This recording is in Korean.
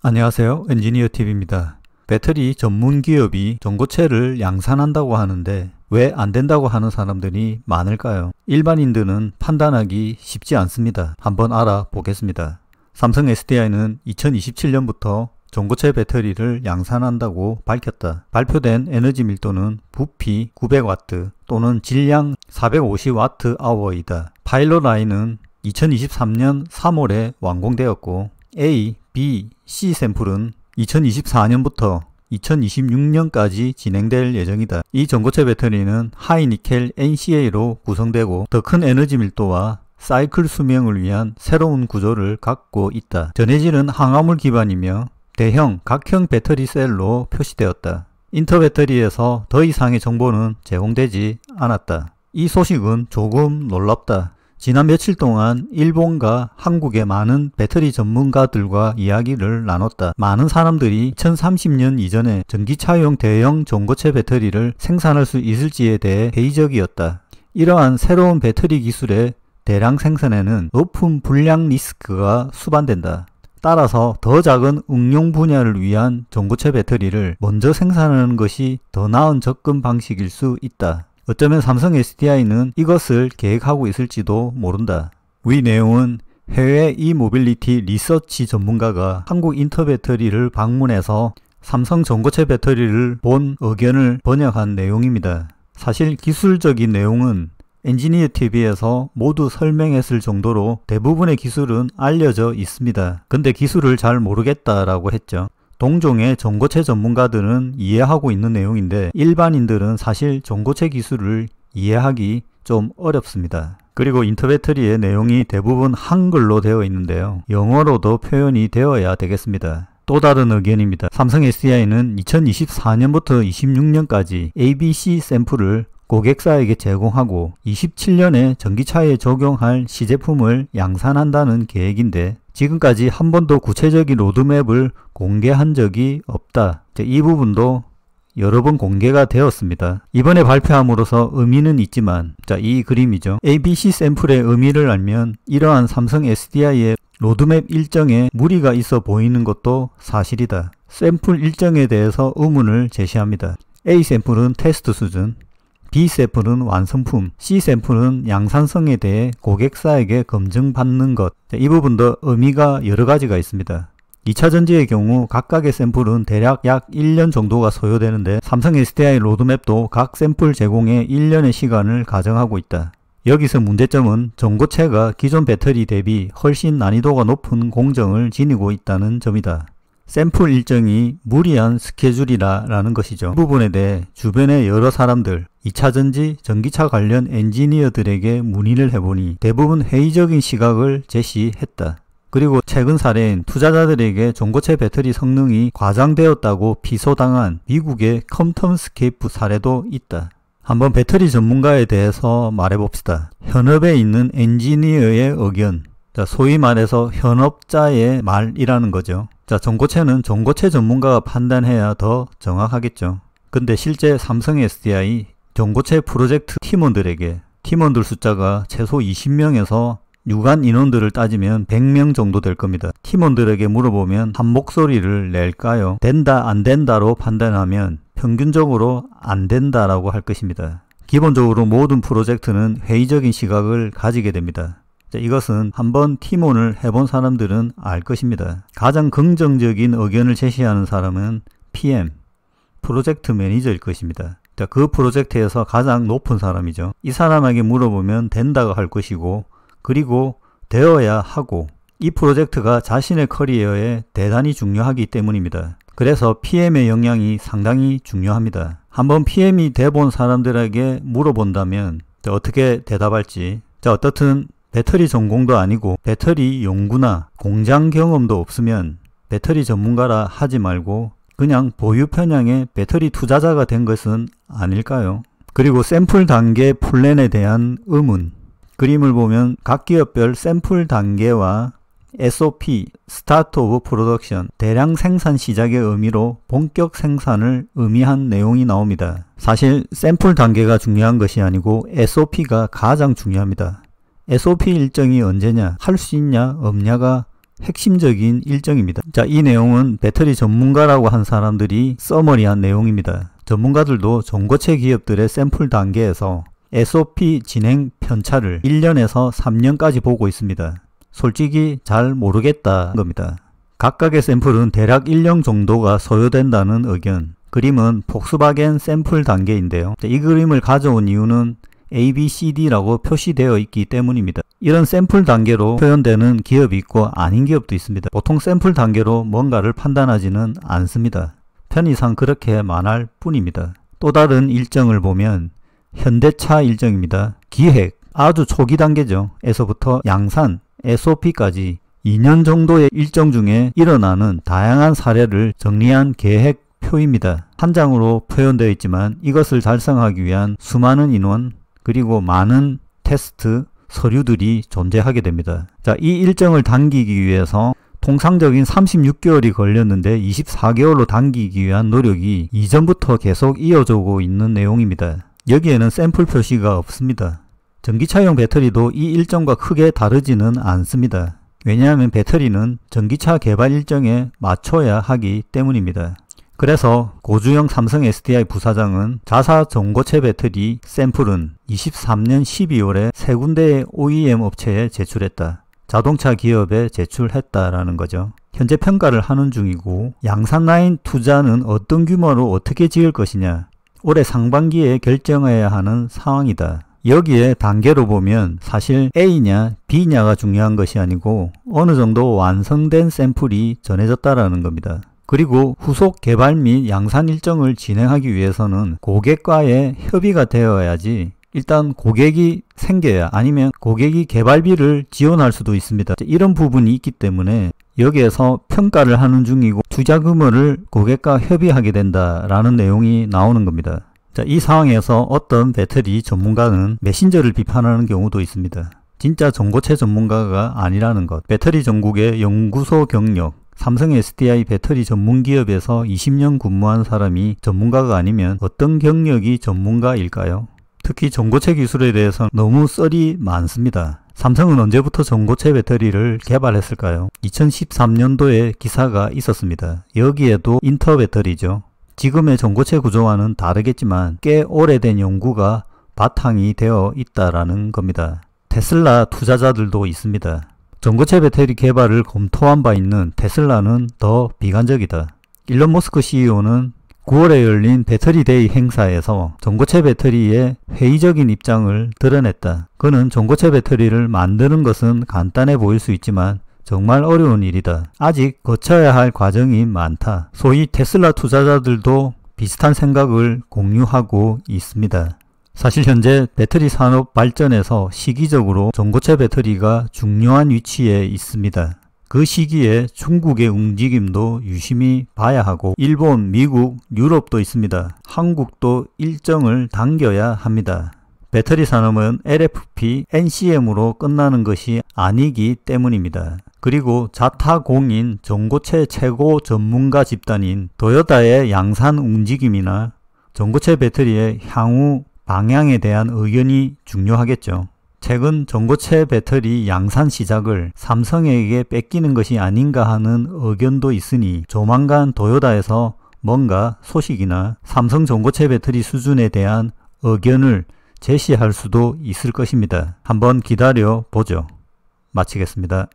안녕하세요. 엔지니어TV입니다. 배터리 전문 기업이 전고체를 양산한다고 하는데 왜 안 된다고 하는 사람들이 많을까요? 일반인들은 판단하기 쉽지 않습니다. 한번 알아보겠습니다. 삼성 SDI는 2027년부터 전고체 배터리를 양산한다고 밝혔다. 발표된 에너지 밀도는 부피 900W 또는 질량 450Wh이다. 파일럿 라인은 2023년 3월에 완공되었고 A, B, C 샘플은 2024년부터 2026년까지 진행될 예정이다. 이 전고체 배터리는 하이니켈 NCA로 구성되고 더 큰 에너지 밀도와 사이클 수명을 위한 새로운 구조를 갖고 있다. 전해질은 항화물 기반이며 대형, 각형 배터리 셀로 표시되었다. 인터배터리에서 더 이상의 정보는 제공되지 않았다. 이 소식은 조금 놀랍다. 지난 며칠 동안 일본과 한국의 많은 배터리 전문가들과 이야기를 나눴다. 많은 사람들이 2030년 이전에 전기차용 대형 전고체 배터리를 생산할 수 있을지에 대해 회의적이었다. 이러한 새로운 배터리 기술의 대량 생산에는 높은 불량 리스크가 수반된다. 따라서 더 작은 응용 분야를 위한 전고체 배터리를 먼저 생산하는 것이 더 나은 접근 방식일 수 있다. 어쩌면 삼성 SDI는 이것을 계획하고 있을지도 모른다. 위 내용은 해외 e모빌리티 리서치 전문가가 한국 인터배터리를 방문해서 삼성 전고체 배터리를 본 의견을 번역한 내용입니다. 사실 기술적인 내용은 엔지니어TV에서 모두 설명했을 정도로 대부분의 기술은 알려져 있습니다. 근데 기술을 잘 모르겠다라고 했죠. 동종의 전고체 전문가들은 이해하고 있는 내용인데 일반인들은 사실 전고체 기술을 이해하기 좀 어렵습니다. 그리고 인터배터리의 내용이 대부분 한글로 되어 있는데요. 영어로도 표현이 되어야 되겠습니다. 또 다른 의견입니다. 삼성 SDI는 2024년부터 26년까지 ABC 샘플을 고객사에게 제공하고 27년에 전기차에 적용할 시제품을 양산한다는 계획인데 지금까지 한 번도 구체적인 로드맵을 공개한 적이 없다. 이 부분도 여러 번 공개가 되었습니다. 이번에 발표함으로써 의미는 있지만 이 그림이죠. ABC 샘플의 의미를 알면 이러한 삼성 SDI의 로드맵 일정에 무리가 있어 보이는 것도 사실이다. 샘플 일정에 대해서 의문을 제시합니다. A 샘플은 테스트 수준, B 샘플은 완성품, C 샘플은 양산성에 대해 고객사에게 검증받는 것. 이 부분도 의미가 여러 가지가 있습니다. 2차전지의 경우 각각의 샘플은 대략 약 1년 정도가 소요되는데 삼성 SDI 로드맵도 각 샘플 제공에 1년의 시간을 가정하고 있다. 여기서 문제점은 전고체가 기존 배터리 대비 훨씬 난이도가 높은 공정을 지니고 있다는 점이다. 샘플 일정이 무리한 스케줄이라는 것이죠. 이 부분에 대해 주변의 여러 사람들, 2차전지, 전기차 관련 엔지니어들에게 문의를 해보니 대부분 회의적인 시각을 제시했다. 그리고 최근 사례인 투자자들에게 전고체 배터리 성능이 과장되었다고 비소당한 미국의 컴텀스케이프 사례도 있다. 한번 배터리 전문가에 대해서 말해봅시다. 현업에 있는 엔지니어의 의견, 소위 말해서 현업자의 말이라는 거죠. 전고체는 전고체 전문가가 판단해야 더 정확하겠죠. 근데 실제 삼성 SDI 전고체 프로젝트 팀원들에게 팀원들 숫자가 최소 20명에서 유관 인원들을 따지면 100명 정도 될 겁니다. 팀원들에게 물어보면 한 목소리를 낼까요? 된다 안 된다로 판단하면 평균적으로 안 된다라고 할 것입니다. 기본적으로 모든 프로젝트는 회의적인 시각을 가지게 됩니다. 이것은 한번 팀원을 해본 사람들은 알 것입니다. 가장 긍정적인 의견을 제시하는 사람은 PM, 프로젝트 매니저일 것입니다. 그 프로젝트에서 가장 높은 사람이죠. 이 사람에게 물어보면 된다고 할 것이고 그리고 되어야 하고 이 프로젝트가 자신의 커리어에 대단히 중요하기 때문입니다. 그래서 PM의 역량이 상당히 중요합니다. 한번 PM이 돼본 사람들에게 물어본다면 어떻게 대답할지. 어떻든 배터리 전공도 아니고 배터리 연구나 공장 경험도 없으면 배터리 전문가라 하지 말고 그냥 보유 편향의 배터리 투자자가 된 것은 아닐까요? 그리고 샘플 단계 플랜에 대한 의문. 그림을 보면 각 기업별 샘플 단계와 SOP, Start of Production, 대량 생산 시작의 의미로 본격 생산을 의미한 내용이 나옵니다. 사실 샘플 단계가 중요한 것이 아니고 SOP가 가장 중요합니다. SOP 일정이 언제냐, 할 수 있냐 없냐가 핵심적인 일정입니다. 자, 이 내용은 배터리 전문가라고 한 사람들이 써머리한 내용입니다. 전문가들도 전고체 기업들의 샘플 단계에서 SOP 진행 편차를 1년에서 3년까지 보고 있습니다. 솔직히 잘 모르겠다는 겁니다. 각각의 샘플은 대략 1년 정도가 소요된다는 의견. 그림은 폭스바겐 샘플 단계인데요. 이 그림을 가져온 이유는 A, B, C, D라고 표시되어 있기 때문입니다. 이런 샘플 단계로 표현되는 기업이 있고 아닌 기업도 있습니다. 보통 샘플 단계로 뭔가를 판단하지는 않습니다. 편의상 그렇게 말할 뿐입니다. 또 다른 일정을 보면 현대차 일정입니다. 기획, 아주 초기 단계죠. 에서부터 양산, SOP까지 2년 정도의 일정 중에 일어나는 다양한 사례를 정리한 계획표입니다. 한 장으로 표현되어 있지만 이것을 달성하기 위한 수많은 인원 그리고 많은 테스트, 서류들이 존재하게 됩니다. 자, 이 일정을 당기기 위해서 통상적인 36개월이 걸렸는데 24개월로 당기기 위한 노력이 이전부터 계속 이어져 오고 있는 내용입니다. 여기에는 샘플 표시가 없습니다. 전기차용 배터리도 이 일정과 크게 다르지는 않습니다. 왜냐하면 배터리는 전기차 개발 일정에 맞춰야 하기 때문입니다. 그래서 고주영 삼성 SDI 부사장은 자사 전고체 배터리 샘플은 23년 12월에 세 군데의 OEM 업체에 제출했다. 자동차 기업에 제출했다라는 거죠. 현재 평가를 하는 중이고 양산 라인 투자는 어떤 규모로 어떻게 지을 것이냐 올해 상반기에 결정해야 하는 상황이다. 여기에 단계로 보면 사실 A냐 B냐가 중요한 것이 아니고 어느 정도 완성된 샘플이 전해졌다라는 겁니다. 그리고 후속 개발 및 양산 일정을 진행하기 위해서는 고객과의 협의가 되어야지 일단 고객이 생겨야 아니면 고객이 개발비를 지원할 수도 있습니다. 이런 부분이 있기 때문에 여기에서 평가를 하는 중이고 투자 규모를 고객과 협의하게 된다라는 내용이 나오는 겁니다. 자, 이 상황에서 어떤 배터리 전문가는 메신저를 비판하는 경우도 있습니다. 진짜 전고체 전문가가 아니라는 것. 배터리 전국의 연구소 경력, 삼성 SDI 배터리 전문기업에서 20년 근무한 사람이 전문가가 아니면 어떤 경력이 전문가일까요? 특히 전고체 기술에 대해서 너무 썰이 많습니다. 삼성은 언제부터 전고체 배터리를 개발했을까요? 2013년도에 기사가 있었습니다. 여기에도 인터 배터리죠. 지금의 전고체 구조와는 다르겠지만 꽤 오래된 연구가 바탕이 되어 있다라는 겁니다. 테슬라 투자자들도 있습니다. 전고체 배터리 개발을 검토한 바 있는 테슬라는 더 비관적이다. 일론 머스크 CEO는 9월에 열린 배터리데이 행사에서 전고체 배터리의 회의적인 입장을 드러냈다. 그는 전고체 배터리를 만드는 것은 간단해 보일 수 있지만 정말 어려운 일이다. 아직 거쳐야 할 과정이 많다. 소위 테슬라 투자자들도 비슷한 생각을 공유하고 있습니다. 사실 현재 배터리 산업 발전에서 시기적으로 전고체 배터리가 중요한 위치에 있습니다. 그 시기에 중국의 움직임도 유심히 봐야 하고 일본, 미국, 유럽도 있습니다. 한국도 일정을 당겨야 합니다. 배터리 산업은 LFP, NCM으로 끝나는 것이 아니기 때문입니다. 그리고 자타공인 전고체 최고 전문가 집단인 도요타의 양산 움직임이나 전고체 배터리의 향후 방향에 대한 의견이 중요하겠죠. 최근 전고체 배터리 양산 시작을 삼성에게 뺏기는 것이 아닌가 하는 의견도 있으니 조만간 도요타에서 뭔가 소식이나 삼성 전고체 배터리 수준에 대한 의견을 제시할 수도 있을 것입니다. 한번 기다려 보죠. 마치겠습니다.